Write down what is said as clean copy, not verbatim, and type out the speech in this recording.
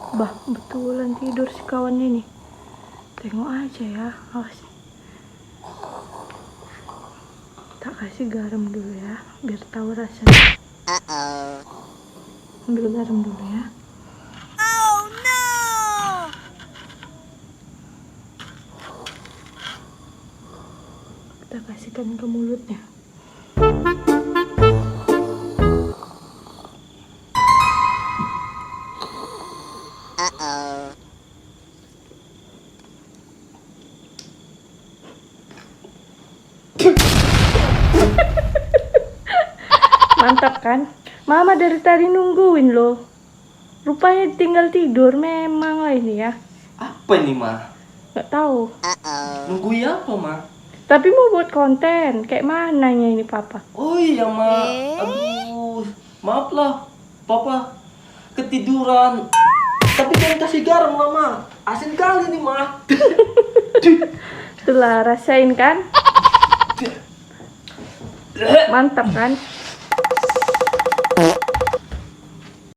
Bah, betulan tidur si kawannya nih. Tengok aja ya, awas. Tak kasih garam dulu ya, biar tahu rasanya. Ambil garam dulu ya. Oh no! Kita kasihkan ke mulutnya. Mantap kan? Mama dari tadi nungguin loh. Rupanya tinggal tidur memang lah ini ya. Apa ini, Ma? Nggak tahu. Nungguin apa, Ma? Tapi mau buat konten. Kayak mananya ini papa? Oh iya, Ma. Aduh, maaf lah, Papa ketiduran. Tapi jangan kasih garam, Mama. Asin kali nih, Ma. Itulah rasain kan? Mantap kan?